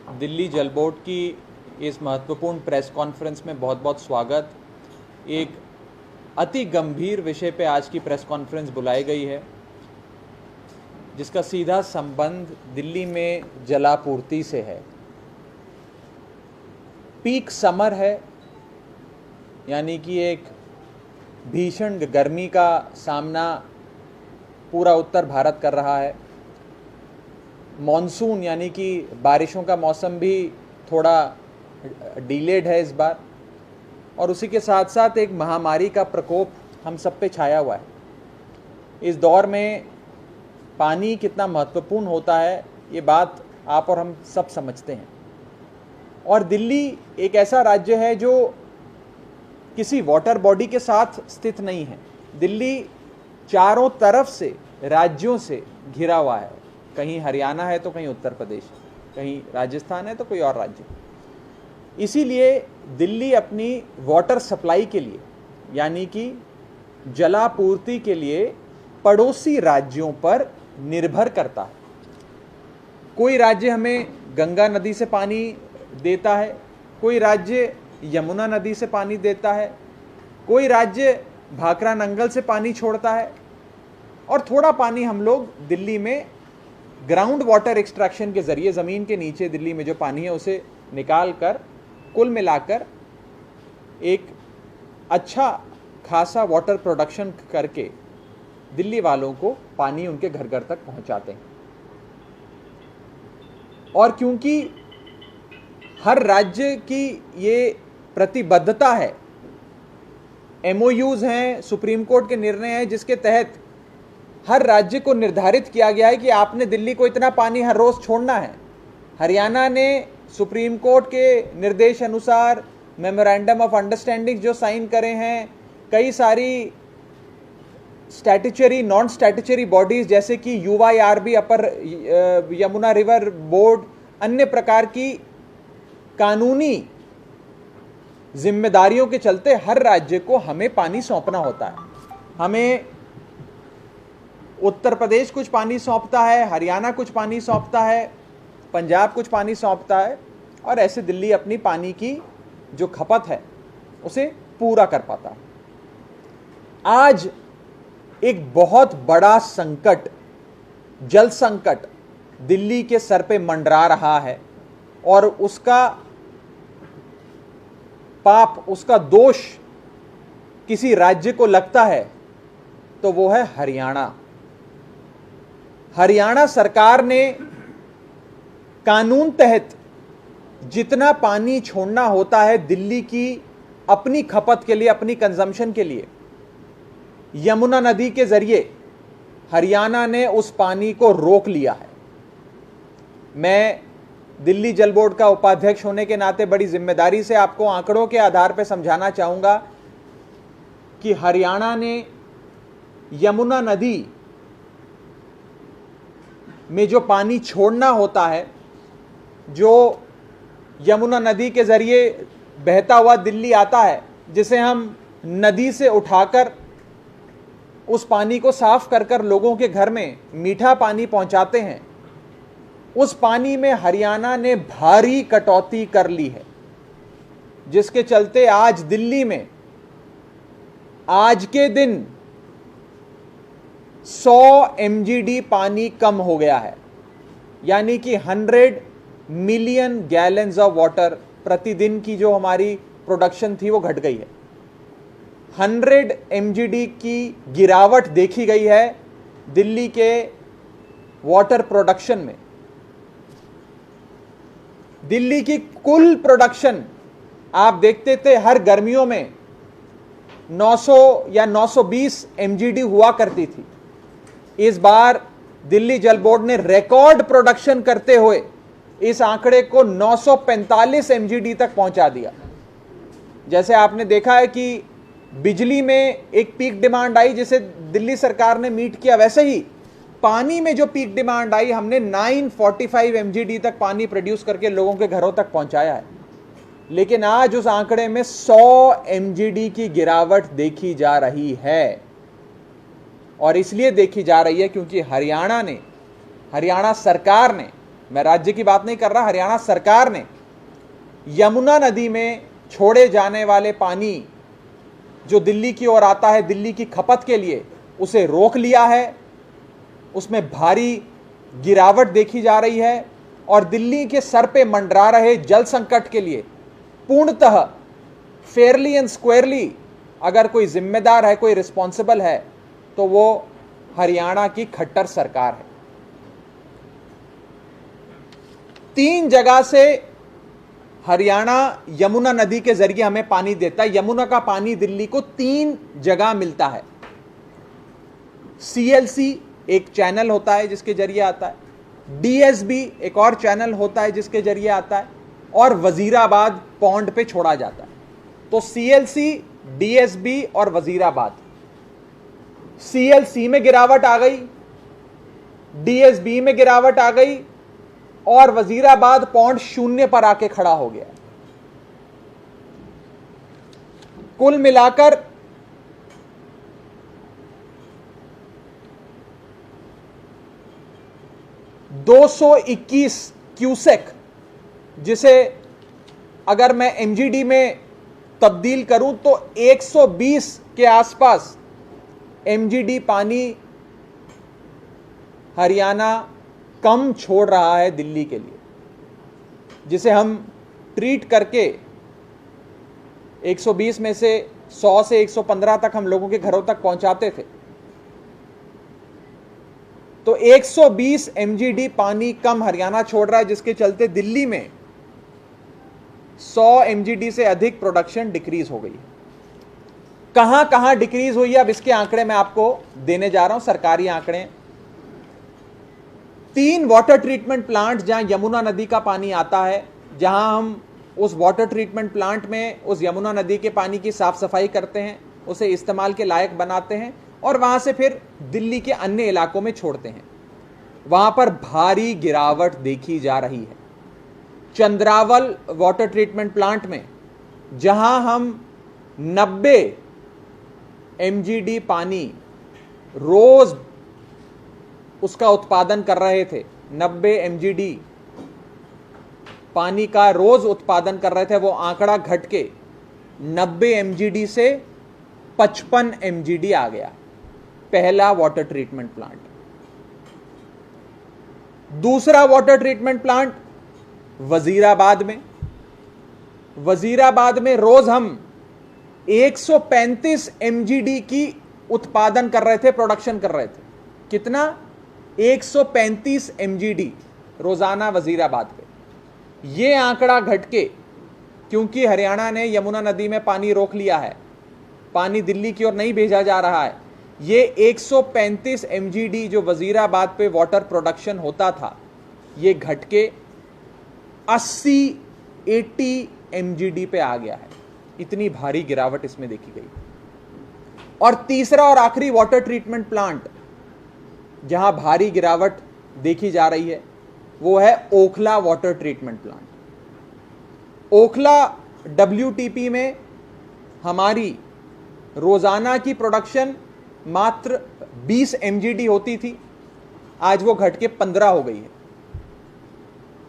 दिल्ली जल बोर्ड की इस महत्वपूर्ण प्रेस कॉन्फ्रेंस में बहुत बहुत स्वागत। एक अति गंभीर विषय पे आज की प्रेस कॉन्फ्रेंस बुलाई गई है, जिसका सीधा संबंध दिल्ली में जलापूर्ति से है। पीक समर है, यानी कि एक भीषण गर्मी का सामना पूरा उत्तर भारत कर रहा है। मॉनसून यानी कि बारिशों का मौसम भी थोड़ा डिलेड है इस बार, और उसी के साथ साथ एक महामारी का प्रकोप हम सब पे छाया हुआ है। इस दौर में पानी कितना महत्वपूर्ण होता है, ये बात आप और हम सब समझते हैं। और दिल्ली एक ऐसा राज्य है जो किसी वाटर बॉडी के साथ स्थित नहीं है। दिल्ली चारों तरफ से राज्यों से घिरा हुआ है। कहीं हरियाणा है तो कहीं उत्तर प्रदेश, कहीं राजस्थान है तो कोई और राज्य। इसीलिए दिल्ली अपनी वाटर सप्लाई के लिए, यानी कि जलापूर्ति के लिए पड़ोसी राज्यों पर निर्भर करता है। कोई राज्य हमें गंगा नदी से पानी देता है, कोई राज्य यमुना नदी से पानी देता है, कोई राज्य भाखरा नंगल से पानी छोड़ता है, और थोड़ा पानी हम लोग दिल्ली में ग्राउंड वाटर एक्सट्रैक्शन के जरिए, ज़मीन के नीचे दिल्ली में जो पानी है उसे निकाल कर कुल मिलाकर एक अच्छा खासा वाटर प्रोडक्शन करके दिल्ली वालों को पानी उनके घर घर तक पहुंचाते हैं। और क्योंकि हर राज्य की ये प्रतिबद्धता है, MOUs हैं, सुप्रीम कोर्ट के निर्णय हैं, जिसके तहत हर राज्य को निर्धारित किया गया है कि आपने दिल्ली को इतना पानी हर रोज छोड़ना है। हरियाणा ने सुप्रीम कोर्ट के निर्देश अनुसार मेमोरेंडम ऑफ अंडरस्टैंडिंग जो साइन करे हैं, कई सारी स्टैट्यूटरी नॉन स्टैट्यूटरी बॉडीज जैसे कि UYRB, अपर यमुना रिवर बोर्ड, अन्य प्रकार की कानूनी जिम्मेदारियों के चलते हर राज्य को हमें पानी सौंपना होता है। हमें उत्तर प्रदेश कुछ पानी सौंपता है, हरियाणा कुछ पानी सौंपता है, पंजाब कुछ पानी सौंपता है, और ऐसे दिल्ली अपनी पानी की जो खपत है उसे पूरा कर पाता है। आज एक बहुत बड़ा संकट, जल संकट दिल्ली के सर पे मंडरा रहा है, और उसका पाप, उसका दोष किसी राज्य को लगता है तो वो है हरियाणा। हरियाणा सरकार ने कानून तहत जितना पानी छोड़ना होता है दिल्ली की अपनी खपत के लिए, अपनी कंजम्पशन के लिए, यमुना नदी के जरिए हरियाणा ने उस पानी को रोक लिया है। मैं दिल्ली जल बोर्ड का उपाध्यक्ष होने के नाते बड़ी जिम्मेदारी से आपको आंकड़ों के आधार पर समझाना चाहूंगा कि हरियाणा ने यमुना नदी में जो पानी छोड़ना होता है, जो यमुना नदी के जरिए बहता हुआ दिल्ली आता है, जिसे हम नदी से उठाकर उस पानी को साफ कर कर लोगों के घर में मीठा पानी पहुंचाते हैं, उस पानी में हरियाणा ने भारी कटौती कर ली है, जिसके चलते आज दिल्ली में आज के दिन 100 MGD पानी कम हो गया है, यानी कि 100 मिलियन गैलन्स ऑफ वाटर प्रतिदिन की जो हमारी प्रोडक्शन थी वो घट गई है। 100 MGD की गिरावट देखी गई है दिल्ली के वाटर प्रोडक्शन में। दिल्ली की कुल प्रोडक्शन आप देखते थे हर गर्मियों में 900 या 920 MGD हुआ करती थी। इस बार दिल्ली जल बोर्ड ने रिकॉर्ड प्रोडक्शन करते हुए इस आंकड़े को 945 MGD तक पहुंचा दिया। जैसे आपने देखा है कि बिजली में एक पीक डिमांड आई जिसे दिल्ली सरकार ने मीट किया, वैसे ही पानी में जो पीक डिमांड आई, हमने 945 MGD तक पानी प्रोड्यूस करके लोगों के घरों तक पहुंचाया है। लेकिन आज उस आंकड़े में 100 MGD की गिरावट देखी जा रही है, और इसलिए देखी जा रही है क्योंकि हरियाणा सरकार ने मैं राज्य की बात नहीं कर रहा, हरियाणा सरकार ने यमुना नदी में छोड़े जाने वाले पानी जो दिल्ली की ओर आता है दिल्ली की खपत के लिए, उसे रोक लिया है। उसमें भारी गिरावट देखी जा रही है और दिल्ली के सर पे मंडरा रहे जल संकट के लिए पूर्णतः फेयरली एंड स्क्वायरली अगर कोई जिम्मेदार है, कोई रिस्पॉन्सिबल है, तो वो हरियाणा की खट्टर सरकार है। 3 जगह से हरियाणा यमुना नदी के जरिए हमें पानी देता है। यमुना का पानी दिल्ली को 3 जगह मिलता है। CLC एक चैनल होता है जिसके जरिए आता है, DSB एक और चैनल होता है जिसके जरिए आता है, और वजीराबाद पौंड पे छोड़ा जाता है। तो CLC, DSB और वजीराबाद। CLC में गिरावट आ गई, DSB में गिरावट आ गई और वजीराबाद पौंड 0 पर आके खड़ा हो गया। कुल मिलाकर 221 क्यूसेक, जिसे अगर मैं MGD में तब्दील करूं तो 120 के आसपास MGD पानी हरियाणा कम छोड़ रहा है दिल्ली के लिए, जिसे हम ट्रीट करके 120 में से 100 से 115 तक हम लोगों के घरों तक पहुंचाते थे। तो 120 MGD पानी कम हरियाणा छोड़ रहा है, जिसके चलते दिल्ली में 100 MGD से अधिक प्रोडक्शन डिक्रीज हो गई। कहां कहां डिक्रीज हुई है, अब इसके आंकड़े मैं आपको देने जा रहा हूं, सरकारी आंकड़े। 3 वाटर ट्रीटमेंट प्लांट जहां यमुना नदी का पानी आता है, जहां हम उस वाटर ट्रीटमेंट प्लांट में उस यमुना नदी के पानी की साफ सफाई करते हैं, उसे इस्तेमाल के लायक बनाते हैं और वहां से फिर दिल्ली के अन्य इलाकों में छोड़ते हैं। वहां पर भारी गिरावट देखी जा रही है। चंद्रावल वाटर ट्रीटमेंट प्लांट में जहां हम 90 MGD पानी रोज उसका उत्पादन कर रहे थे, 90 MGD पानी का रोज उत्पादन कर रहे थे, वो आंकड़ा घट के 90 MGD से 55 MGD आ गया। पहला वाटर ट्रीटमेंट प्लांट। दूसरा वाटर ट्रीटमेंट प्लांट वजीराबाद में। वजीराबाद में रोज हम 135 MGD की उत्पादन कर रहे थे, प्रोडक्शन कर रहे थे। कितना? 135 MGD रोजाना वजीराबाद पे। यह आंकड़ा घट के, क्योंकि हरियाणा ने यमुना नदी में पानी रोक लिया है, पानी दिल्ली की ओर नहीं भेजा जा रहा है, ये 135 MGD जो वजीराबाद पे वाटर प्रोडक्शन होता था, ये घट के 80 MGD पे आ गया है। इतनी भारी गिरावट इसमें देखी गई। और तीसरा और आखिरी वाटर ट्रीटमेंट प्लांट जहां भारी गिरावट देखी जा रही है, वो है Okhla water treatment plant. Okhla WTP में हमारी रोजाना की प्रोडक्शन मात्र 20 MGD होती थी, आज वो घट के 15 हो गई है।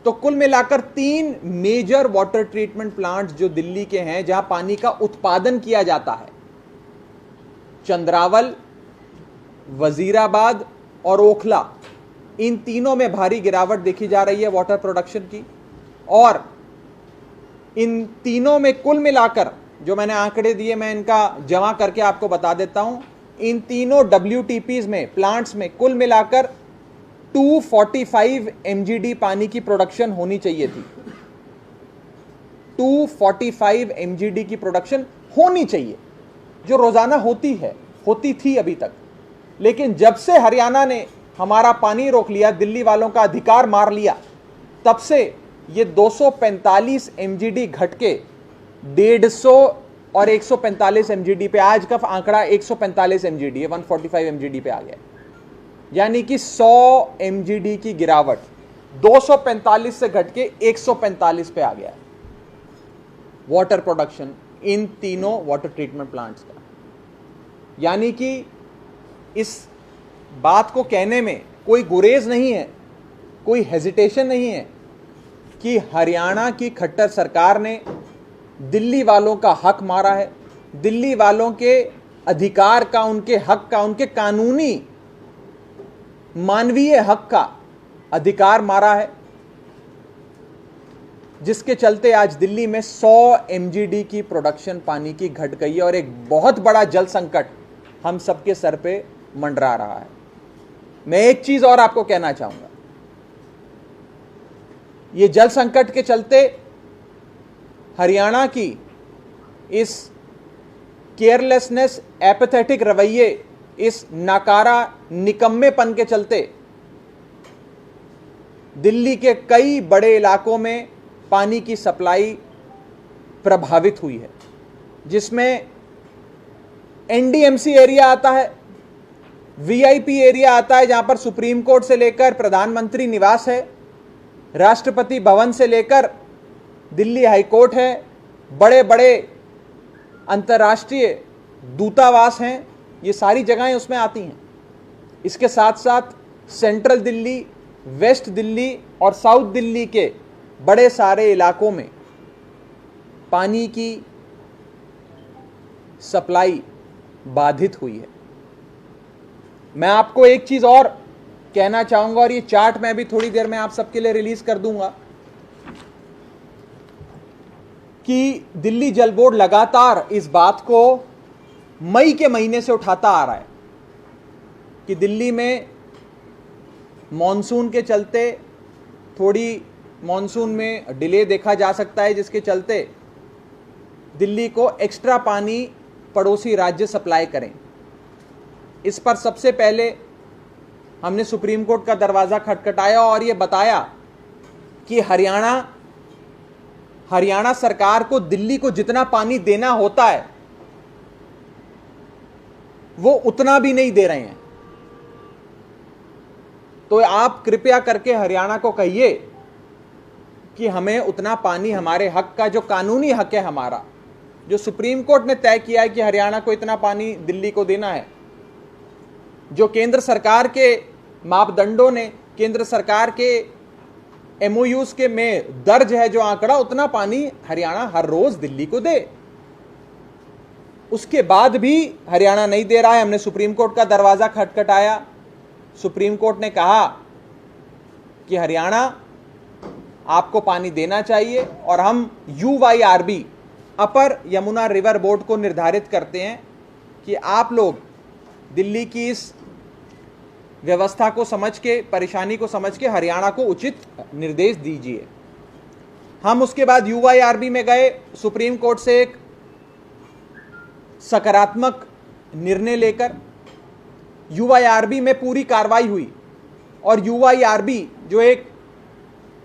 तो कुल मिलाकर 3 मेजर वाटर ट्रीटमेंट प्लांट जो दिल्ली के हैं, जहां पानी का उत्पादन किया जाता है, चंद्रावल, वजीराबाद और ओखला, इन तीनों में भारी गिरावट देखी जा रही है वाटर प्रोडक्शन की। और इन तीनों में कुल मिलाकर जो मैंने आंकड़े दिए, मैं इनका जमा करके आपको बता देता हूं। इन तीनों WTPs में, प्लांट्स में कुल मिलाकर 245 MGD पानी की प्रोडक्शन होनी चाहिए थी। 245 MGD की प्रोडक्शन होनी चाहिए, जो रोजाना होती थी अभी तक। लेकिन जब से हरियाणा ने हमारा पानी रोक लिया, दिल्ली वालों का अधिकार मार लिया, तब से ये 245 MGD घट के 150 और 145 MGD पे, आज का आंकड़ा 145 MGD है, 145 MGD पे आ गया। यानी कि 100 MGD की गिरावट 245 से घट के 145 पे आ गया है वाटर प्रोडक्शन इन तीनों वाटर ट्रीटमेंट प्लांट्स का। यानी कि इस बात को कहने में कोई गुरेज नहीं है कोई हेजिटेशन नहीं है कि हरियाणा की खट्टर सरकार ने दिल्ली वालों का हक मारा है, दिल्ली वालों के अधिकार का, उनके हक का, उनके कानूनी मानवीय हक का अधिकार मारा है, जिसके चलते आज दिल्ली में 100 MGD की प्रोडक्शन पानी की घट गई है और एक बहुत बड़ा जल संकट हम सबके सर पे मंडरा रहा है। मैं एक चीज और आपको कहना चाहूंगा, ये जल संकट के चलते हरियाणा की इस केयरलेसनेस, एपैथेटिक रवैये, इस नाकारा निकम्मेपन के चलते दिल्ली के कई बड़े इलाकों में पानी की सप्लाई प्रभावित हुई है, जिसमें NDMC एरिया आता है, VIP एरिया आता है, जहां पर सुप्रीम कोर्ट से लेकर प्रधानमंत्री निवास है, राष्ट्रपति भवन से लेकर दिल्ली हाई कोर्ट है, बड़े बड़े अंतर्राष्ट्रीय दूतावास हैं, ये सारी जगहें उसमें आती हैं। इसके साथ साथ सेंट्रल दिल्ली, वेस्ट दिल्ली और साउथ दिल्ली के बड़े सारे इलाकों में पानी की सप्लाई बाधित हुई है। मैं आपको एक चीज और कहना चाहूंगा, और ये चार्ट मैं भी थोड़ी देर में आप सबके लिए रिलीज कर दूंगा, कि दिल्ली जल बोर्ड लगातार इस बात को मई के महीने से उठाता आ रहा है कि दिल्ली में मॉनसून के चलते थोड़ी मॉनसून में डिले देखा जा सकता है, जिसके चलते दिल्ली को एक्स्ट्रा पानी पड़ोसी राज्य सप्लाई करें। इस पर सबसे पहले हमने सुप्रीम कोर्ट का दरवाजा खटखटाया और यह बताया कि हरियाणा सरकार को दिल्ली को जितना पानी देना होता है वो उतना भी नहीं दे रहे हैं। तो आप कृपया करके हरियाणा को कहिए कि हमें उतना पानी, हमारे हक का जो कानूनी हक है हमारा, जो सुप्रीम कोर्ट ने तय किया है कि हरियाणा को इतना पानी दिल्ली को देना है, जो केंद्र सरकार के मापदंडों ने, केंद्र सरकार के MOUs के में दर्ज है जो आंकड़ा, उतना पानी हरियाणा हर रोज दिल्ली को दे। उसके बाद भी हरियाणा नहीं दे रहा है। हमने सुप्रीम कोर्ट का दरवाजा खटखटाया, सुप्रीम कोर्ट ने कहा कि हरियाणा आपको पानी देना चाहिए, और हम UYRB, अपर यमुना रिवर बोर्ड को निर्धारित करते हैं कि आप लोग दिल्ली की इस व्यवस्था को समझ के, परेशानी को समझ के हरियाणा को उचित निर्देश दीजिए। हम उसके बाद UYRB में गए, सुप्रीम कोर्ट से एक सकारात्मक निर्णय लेकर UYRB में पूरी कार्रवाई हुई, और UYRB जो एक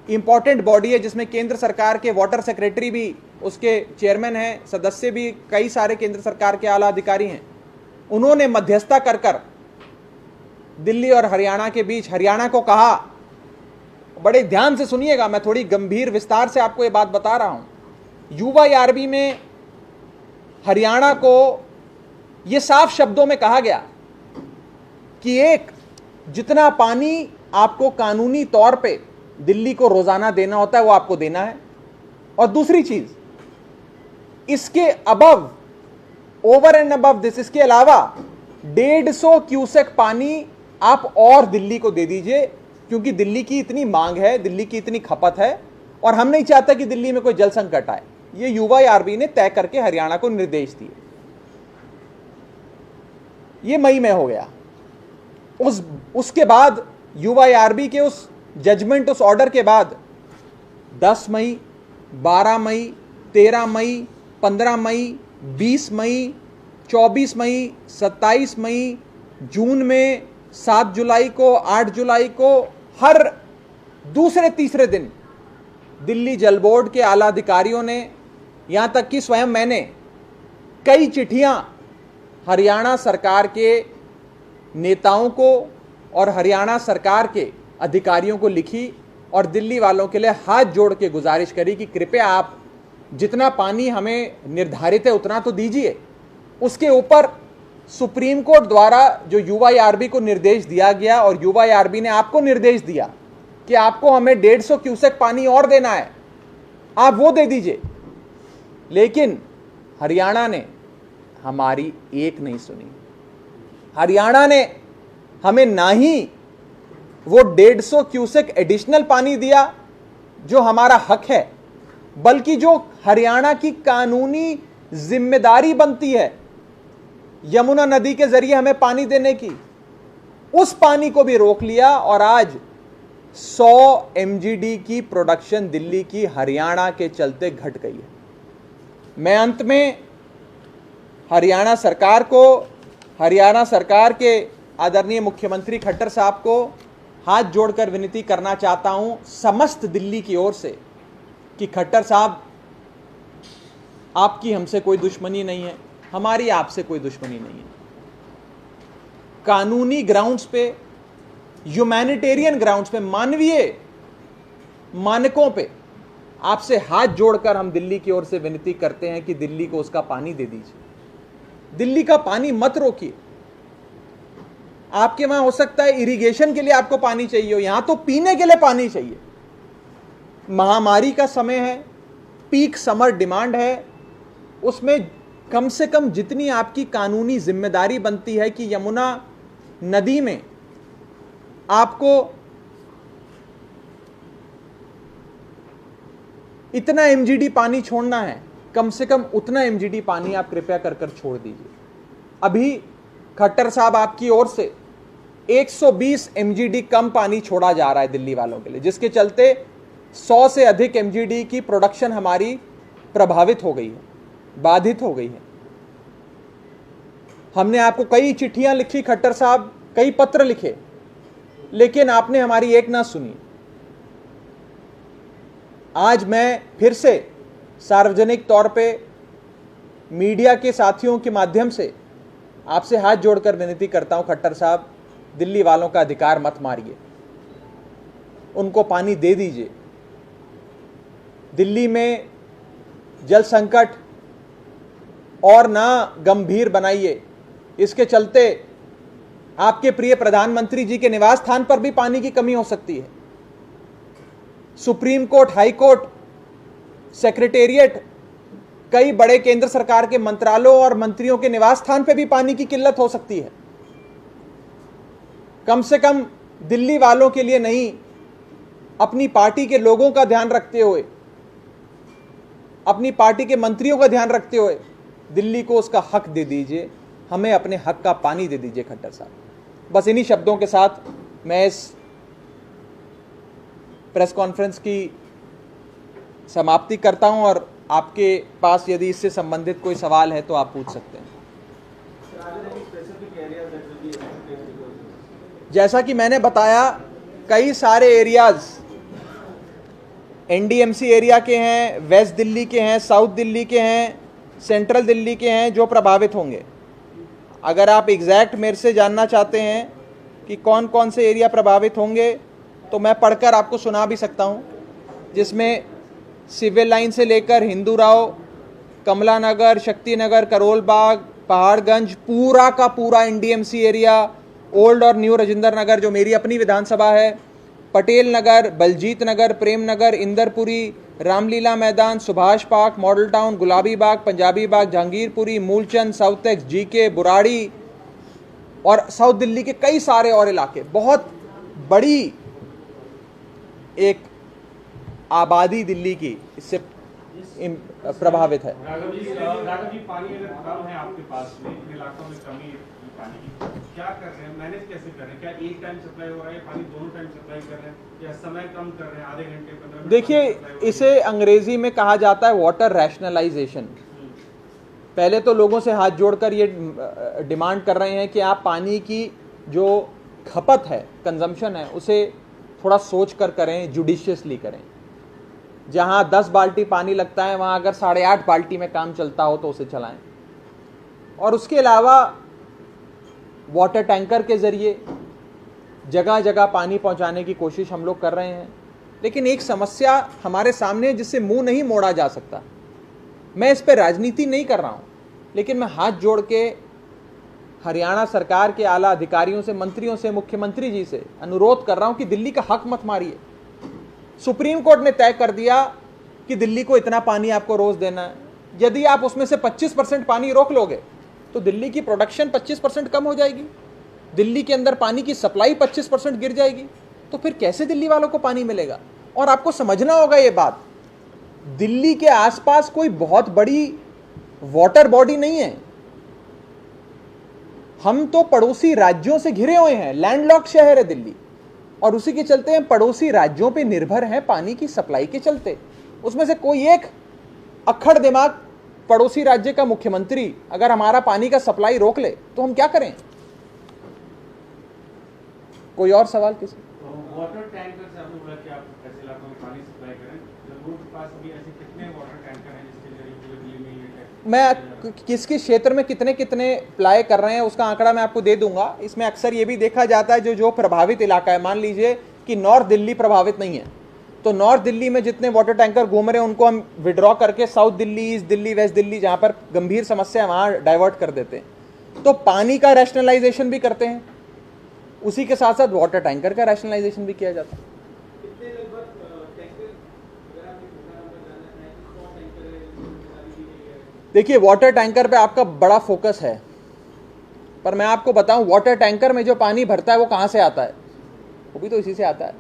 इंपॉर्टेंट बॉडी है, जिसमें केंद्र सरकार के वाटर सेक्रेटरी भी उसके चेयरमैन हैं, सदस्य भी कई सारे केंद्र सरकार के आला अधिकारी हैं, उन्होंने मध्यस्थता कर दिल्ली और हरियाणा के बीच, हरियाणा को कहा, बड़े ध्यान से सुनिएगा, मैं थोड़ी गंभीर विस्तार से आपको ये बात बता रहा हूं। UYRB में हरियाणा को यह साफ शब्दों में कहा गया कि एक, जितना पानी आपको कानूनी तौर पे दिल्ली को रोजाना देना होता है वो आपको देना है, और दूसरी चीज, इसके above, over and above this, इसके अलावा 150 क्यूसेक पानी आप और दिल्ली को दे दीजिए, क्योंकि दिल्ली की इतनी मांग है, दिल्ली की इतनी खपत है, और हम नहीं चाहते कि दिल्ली में कोई जल संकट आए। ये UYRB ने तय करके हरियाणा को निर्देश दिए। ये मई में हो गया। उसके बाद UYRB के उस जजमेंट, उस ऑर्डर के बाद 10 मई, 12 मई, 13 मई, 15 मई, 20 मई, 24 मई, 27 मई, जून में 7 जुलाई को, 8 जुलाई को, हर दूसरे तीसरे दिन दिल्ली जल बोर्ड के आला अधिकारियों ने, यहां तक कि स्वयं मैंने कई चिट्ठियां हरियाणा सरकार के नेताओं को और हरियाणा सरकार के अधिकारियों को लिखी, और दिल्ली वालों के लिए हाथ जोड़ के गुजारिश करी कि कृपया आप जितना पानी हमें निर्धारित है उतना तो दीजिए। उसके ऊपर सुप्रीम कोर्ट द्वारा जो UYRB को निर्देश दिया गया, और UYRB ने आपको निर्देश दिया कि आपको हमें 150 क्यूसेक पानी और देना है, आप वो दे दीजिए। लेकिन हरियाणा ने हमारी एक नहीं सुनी। हरियाणा ने हमें ना ही वो 150 क्यूसेक एडिशनल पानी दिया जो हमारा हक है, बल्कि जो हरियाणा की कानूनी जिम्मेदारी बनती है यमुना नदी के जरिए हमें पानी देने की, उस पानी को भी रोक लिया। और आज 100 एमजीडी की प्रोडक्शन दिल्ली की हरियाणा के चलते घट गई है। मैं अंत में हरियाणा सरकार को, हरियाणा सरकार के आदरणीय मुख्यमंत्री खट्टर साहब को हाथ जोड़कर विनती करना चाहता हूं समस्त दिल्ली की ओर से कि खट्टर साहब, आपकी हमसे कोई दुश्मनी नहीं है, हमारी आपसे कोई दुश्मनी नहीं है। कानूनी ग्राउंड्स पे, ह्यूमैनिटेरियन ग्राउंड्स पे, मानवीय मानकों पे आपसे हाथ जोड़कर हम दिल्ली की ओर से विनती करते हैं कि दिल्ली को उसका पानी दे दीजिए। दिल्ली का पानी मत रोकिए। आपके वहां हो सकता है इरिगेशन के लिए आपको पानी चाहिए हो, यहां तो पीने के लिए पानी चाहिए। महामारी का समय है, पीक समर डिमांड है, उसमें कम से कम जितनी आपकी कानूनी जिम्मेदारी बनती है कि यमुना नदी में आपको इतना एमजीडी पानी छोड़ना है, कम से कम उतना एमजीडी पानी आप कृपया कर छोड़ दीजिए। अभी खट्टर साहब आपकी ओर से 120 एमजीडी कम पानी छोड़ा जा रहा है दिल्ली वालों के लिए, जिसके चलते 100 से अधिक एमजीडी की प्रोडक्शन हमारी प्रभावित हो गई है, बाधित हो गई है। हमने आपको कई चिट्ठियां लिखी खट्टर साहब, कई पत्र लिखे, लेकिन आपने हमारी एक ना सुनी। आज मैं फिर से सार्वजनिक तौर पे मीडिया के साथियों के माध्यम से आपसे हाथ जोड़कर विनती करता हूं, खट्टर साहब, दिल्ली वालों का अधिकार मत मारिए, उनको पानी दे दीजिए। दिल्ली में जल संकट और ना गंभीर बनाइए। इसके चलते आपके प्रिय प्रधानमंत्री जी के निवास स्थान पर भी पानी की कमी हो सकती है। Supreme court, high court, secretariat, कई बड़े केंद्र सरकार के मंत्रालयों और मंत्रियों के निवास स्थान पर भी पानी की किल्लत हो सकती है। कम से कम दिल्ली वालों के लिए नहीं, अपनी पार्टी के लोगों का ध्यान रखते हुए, अपनी पार्टी के मंत्रियों का ध्यान रखते हुए दिल्ली को उसका हक दे दीजिए, हमें अपने हक का पानी दे दीजिए खट्टर साहब। बस इन्हीं शब्दों के साथ मैं इस प्रेस कॉन्फ्रेंस की समाप्ति करता हूं और आपके पास यदि इससे संबंधित कोई सवाल है तो आप पूछ सकते हैं। जैसा कि मैंने बताया, कई सारे एरियाज एनडीएमसी एरिया के हैं, वेस्ट दिल्ली के हैं, साउथ दिल्ली के हैं, सेंट्रल दिल्ली के हैं जो प्रभावित होंगे। अगर आप एग्जैक्ट मेरे से जानना चाहते हैं कि कौन कौन से एरिया प्रभावित होंगे तो मैं पढ़कर आपको सुना भी सकता हूं, जिसमें सिविल लाइन से लेकर हिंदू राव, कमला नगर, शक्ति नगर, करोल बाग, पहाड़गंज, पूरा का पूरा एनडीएमसी एरिया, ओल्ड और न्यू राजेंद्र नगर जो मेरी अपनी विधानसभा है, पटेल नगर, बलजीत नगर, प्रेम नगर, इंदरपुरी, रामलीला मैदान, Subhash park, model town, Gulabi Bagh, Punjabi Bagh, Jahangirpuri, Moolchand, south ex, GK, Burari और साउथ दिल्ली के कई सारे और इलाके। बहुत बड़ी एक आबादी दिल्ली की इससे प्रभावित है। राघव जी, पानी अगर कम है आपके पास में, इन इलाकों में कमी है पानी की, क्या कर रहे हैं, मैनेज कैसे कर रहे हैं? क्या एक टाइम सप्लाई हो रहा है, पानी दोनों टाइम सप्लाई कर रहे हैं, या समय कम कर रहे हैं, आधे घंटे 15 मिनट? देखिए, इसे अंग्रेजी में कहा जाता है वाटर रैशनलाइजेशन। पहले तो लोगों से हाथ जोड़कर ये डिमांड कर रहे हैं कि आप पानी की जो खपत है, कंजम्पशन है, उसे थोड़ा सोच कर करें, जुडिशियसली करें। जहां 10 बाल्टी पानी लगता है वहां अगर 8.5 बाल्टी में काम चलता हो तो उसे चलाएं। और उसके अलावा वाटर टैंकर के जरिए जगह जगह पानी पहुंचाने की कोशिश हम लोग कर रहे हैं। लेकिन एक समस्या हमारे सामने है जिससे मुंह नहीं मोड़ा जा सकता। मैं इस पर राजनीति नहीं कर रहा हूं, लेकिन मैं हाथ जोड़ के हरियाणा सरकार के आला अधिकारियों से, मंत्रियों से, मुख्यमंत्री जी से अनुरोध कर रहा हूं कि दिल्ली का हक मत मारिए। सुप्रीम कोर्ट ने तय कर दिया कि दिल्ली को इतना पानी आपको रोज देना है। यदि आप उसमें से 25% पानी रोक लोगे तो दिल्ली की प्रोडक्शन 25% कम हो जाएगी, दिल्ली के अंदर पानी की सप्लाई 25% गिर जाएगी। तो फिर कैसे दिल्ली वालों को पानी मिलेगा? और आपको समझना होगा ये बात, दिल्ली के आसपास कोई बहुत बड़ी वाटर बॉडी नहीं है। हम तो पड़ोसी राज्यों से घिरे हुए हैं, लैंडलॉक्ड शहर है दिल्ली, और उसी के चलते हम पड़ोसी राज्यों पे निर्भर हैं पानी की सप्लाई के चलते। उसमें से कोई एक अक्खड़ दिमाग पड़ोसी राज्य का मुख्यमंत्री अगर हमारा पानी का सप्लाई रोक ले तो हम क्या करें? कोई और सवाल किसी? वाटर टैंकर से आपने बोला कि आप ऐसे इलाकों में पानी सप्लाई करें, जम्मू के पास अभी ऐसे कितने वाटर टैंकर हैं जिसके जरिए पूरे दिल्ली में ये मैं किस किस क्षेत्र में कितने कितने अप्लाई कर रहे हैं उसका आंकड़ा मैं आपको दे दूंगा। इसमें अक्सर ये भी देखा जाता है जो प्रभावित इलाका है, मान लीजिए कि नॉर्थ दिल्ली प्रभावित नहीं है, तो नॉर्थ दिल्ली में जितने वाटर टैंकर घूम रहे हैं उनको हम विड्रॉ करके south Delhi, east Delhi, west Delhi, जहां पर गंभीर समस्या है वहां डाइवर्ट कर देते हैं। तो पानी का रैशनलाइजेशन भी करते हैं, उसी के साथ साथ वाटर टैंकर का रैशनलाइजेशन भी किया जाता है। देखिए, वाटर टैंकर पे आपका बड़ा फोकस है, पर मैं आपको बताऊं वाटर टैंकर में जो पानी भरता है वो कहां से आता है? वो भी तो इसी से आता है।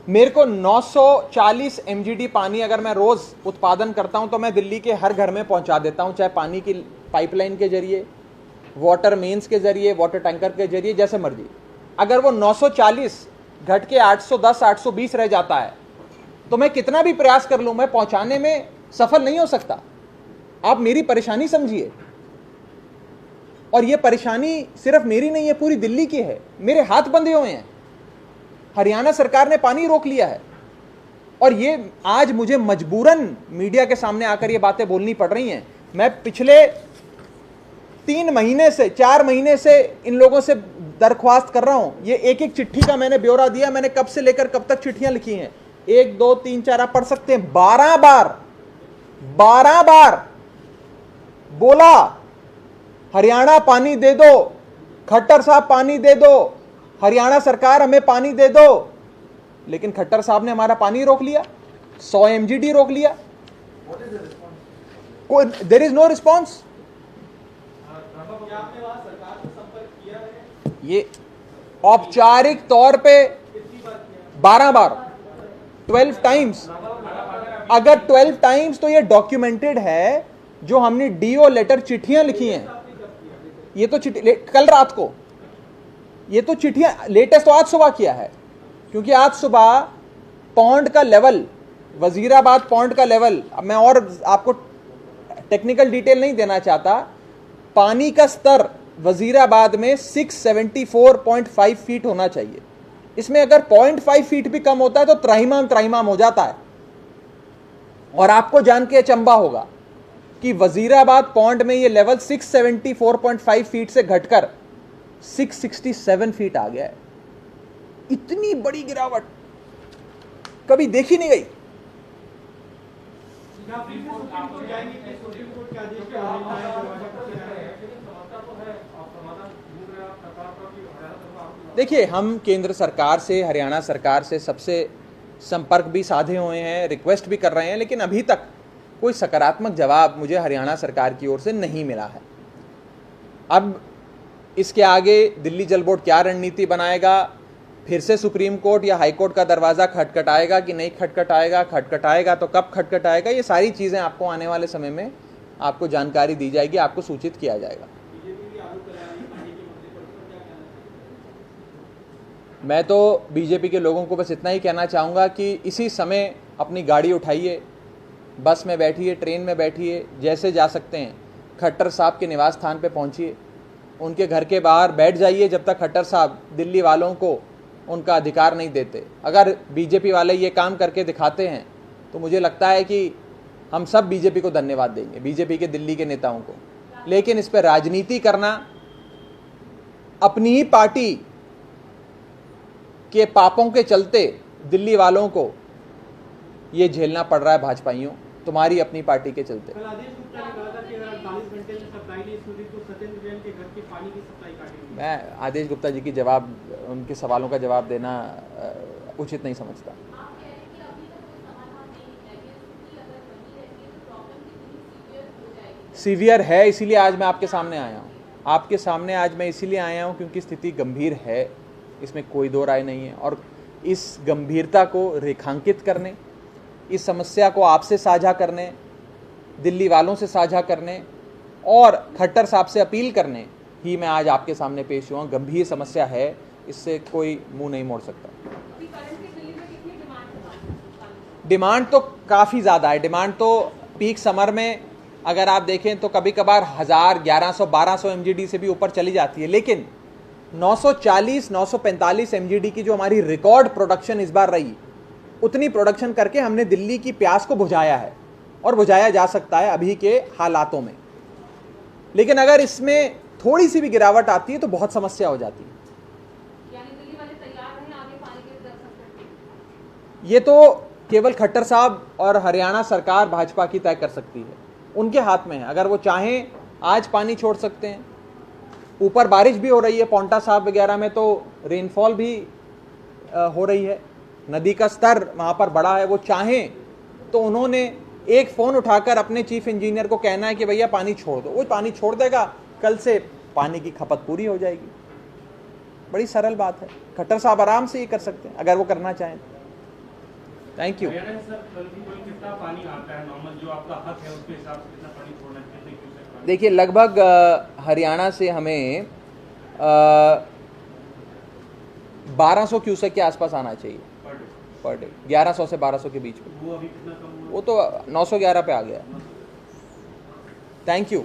मेरे को 940 MGD पानी अगर मैं रोज उत्पादन करता हूं तो मैं दिल्ली के हर घर में पहुंचा देता हूं, चाहे पानी की पाइपलाइन के जरिए, वाटर मेंस के जरिए, वाटर टैंकर के जरिए, जैसे मर्जी। अगर वो 940 घट के 810 820 रह जाता है तो मैं कितना भी प्रयास कर लूं, मैं पहुंचाने में सफल नहीं हो सकता। आप मेरी परेशानी समझिए, और ये परेशानी सिर्फ मेरी नहीं है, पूरी दिल्ली की है। मेरे हाथ बंधे हुए हैं, हरियाणा सरकार ने पानी रोक लिया है, और ये आज मुझे मजबूरन मीडिया के सामने आकर ये बातें बोलनी पड़ रही हैं। मैं पिछले 3 महीने से 4 महीने से इन लोगों से दरख्वास्त कर रहा हूं। ये एक एक चिट्ठी का मैंने ब्यौरा दिया, मैंने कब से लेकर कब तक चिट्ठियां लिखी हैं, 1 2 3 4 आप पढ़ सकते हैं। 12 बार बोला हरियाणा पानी दे दो, खट्टर साहब पानी दे दो, हरियाणा सरकार हमें पानी दे दो, लेकिन खट्टर साहब ने हमारा पानी रोक लिया, 100 MGD रोक लिया। There is no response. ये औपचारिक तौर पे 12 बार, 12 टाइम्स। अगर 12 टाइम्स तो ये डॉक्यूमेंटेड है, जो हमने डीओ लेटर चिट्ठियां लिखी हैं। ये तो चिट्ठी कल रात को, ये तो चिट्ठियां लेटेस्ट तो आज सुबह किया है, क्योंकि आज सुबह पौंड का लेवल, वजीराबाद पौंड का लेवल, अब मैं और आपको टेक्निकल डिटेल नहीं देना चाहता, पानी का स्तर वजीराबाद में 674.5 फीट होना चाहिए। इसमें अगर 0.5 फीट भी कम होता है तो त्राहिमाम हो जाता है। और आपको जान के अचंभा होगा कि वजीराबाद पौंड में ये लेवल 674.5 फीट से घटकर 667 फीट आ गया है। इतनी बड़ी गिरावट कभी देखी नहीं गई। देखिए, हम केंद्र सरकार से, हरियाणा सरकार से सबसे संपर्क भी साधे हुए हैं, रिक्वेस्ट भी कर रहे हैं, लेकिन अभी तक कोई सकारात्मक जवाब मुझे हरियाणा सरकार की ओर से नहीं मिला है। अब इसके आगे दिल्ली जल बोर्ड क्या रणनीति बनाएगा, फिर से सुप्रीम कोर्ट या हाई कोर्ट का दरवाज़ा खटखटाएगा कि नहीं खटखटाएगा, खटखटाएगा तो कब खटखटाएगा, ये सारी चीज़ें आपको आने वाले समय में आपको जानकारी दी जाएगी, आपको सूचित किया जाएगा। मैं तो बीजेपी के लोगों को बस इतना ही कहना चाहूँगा कि इसी समय अपनी गाड़ी उठाइए, बस में बैठिए, ट्रेन में बैठिए, जैसे जा सकते हैं खट्टर साहब के निवास स्थान पे पहुँचिए, उनके घर के बाहर बैठ जाइए जब तक खट्टर साहब दिल्ली वालों को उनका अधिकार नहीं देते। अगर बीजेपी वाले ये काम करके दिखाते हैं तो मुझे लगता है कि हम सब बीजेपी को धन्यवाद देंगे, बीजेपी के दिल्ली के नेताओं को। लेकिन इस पर राजनीति करना, अपनी ही पार्टी के पापों के चलते दिल्ली वालों को ये झेलना पड़ रहा है भाजपाइयों, तुम्हारी अपनी पार्टी के चलते। मैं आदेश गुप्ता जी की जवाब, उनके सवालों का जवाब देना उचित नहीं समझता। सीवियर है, इसीलिए आज मैं आपके सामने आया हूँ। आपके सामने आज मैं इसीलिए आया हूँ क्योंकि स्थिति गंभीर है, इसमें कोई दो राय नहीं है। और इस गंभीरता को रेखांकित करने, इस समस्या को आपसे साझा करने, दिल्ली वालों से साझा करने और खट्टर साहब से अपील करने ही मैं आज आपके सामने पेश हुआ। गंभीर समस्या है, इससे कोई मुंह नहीं मोड़ सकता। डिमांड तो काफ़ी ज़्यादा है। डिमांड तो पीक समर में अगर आप देखें तो कभी कभार 1000, 1100, 1200 MGD से भी ऊपर चली जाती है, लेकिन 940, 945 MGD की जो हमारी रिकॉर्ड प्रोडक्शन इस बार रही, उतनी प्रोडक्शन करके हमने दिल्ली की प्यास को बुझाया है और बुझाया जा सकता है अभी के हालातों में। लेकिन अगर इसमें थोड़ी सी भी गिरावट आती है तो बहुत समस्या हो जाती है। ये तो केवल खट्टर साहब और हरियाणा सरकार भाजपा की तय कर सकती है, उनके हाथ में है। अगर वो चाहें आज पानी छोड़ सकते हैं। ऊपर बारिश भी हो रही है, पौंटा साहब वगैरह में तो रेनफॉल भी हो रही है, नदी का स्तर वहाँ पर बढ़ा है। वो चाहें तो उन्होंने एक फ़ोन उठाकर अपने चीफ इंजीनियर को कहना है कि भैया पानी छोड़ दो, वो पानी छोड़ देगा, कल से पानी की खपत पूरी हो जाएगी। बड़ी सरल बात है, खट्टर साहब आराम से ये कर सकते हैं अगर वो करना चाहें। Thank you. कितना पानी आता है नॉर्मल, जो आपका हक है उसके हिसाब से कितना पानी छोड़ना चाहिए? देखिए, लगभग हरियाणा से हमें 1200 क्यूसेक के आसपास आना चाहिए पर डे। 1100 से 1200 के बीच में। वो अभी कितना कम हुआ? वो तो 911 पे आ गया। Thank you.